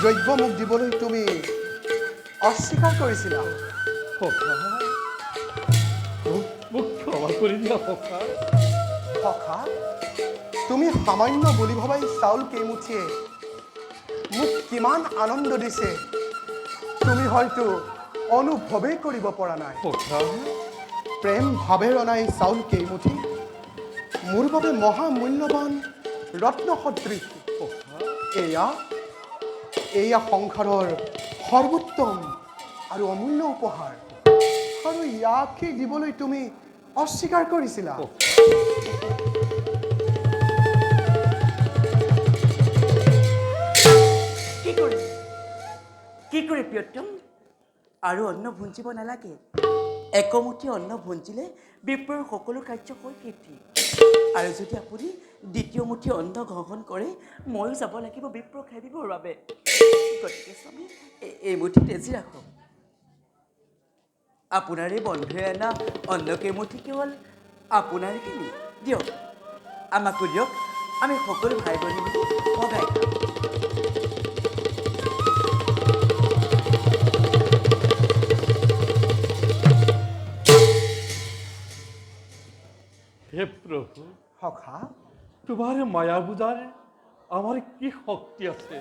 দ্ৰব্য মোক দিবলৈ তুমি অস্বীকাৰ কৰিছিলা। মোক ক্ষমা কৰি দিয়া সখা। সখা, তুমি সামান্য বুলি ভবাই চাউল কেইমুঠিয়ে মোক কিমান আনন্দ দিছে তুমি হয়তো অনুভৱেই কৰিব পৰা নাই। প্ৰেম ভাৱে ৰনাই চাউল কেইমুঠি মোৰ বাবে মহামূল্যৱান ৰত্ন সদৃশ। এয়া সংসাৰৰ সৰ্বোত্তম আৰু অমূল্য উপহাৰ, আৰু ইয়াকে দিবলৈ তুমি অস্বীকাৰ কৰিছিলা। কি কৰি প্ৰিয়তম, আৰু অন্ন ভুঞ্জিব নালাগে। একমুঠি অন্ন ভুঞ্জিলে বিপ্ৰৰ সকলো কাৰ্য হৈ কীৰ্তি। আৰু যদি আপুনি দ্বিতীয় মুঠি অন্ন গ্ৰহণ কৰে, ময়ো যাব লাগিব বিপ্ৰ খেদিবৰ বাবে। গতিকে স্বামী, এই মুঠি তেজি ৰাখক। আপোনাৰ এই বন্ধুৱে অনা অন্ন কেইমুঠি কেৱল আপোনাৰখিনি দিয়ক, আমাকো দিয়ক। আমি সকলো ভাই ভনী মিলি ভগাই খাম। হে প্রভু, সখা, তোমার মায়া বুঝার আমার কি শক্তি আছে।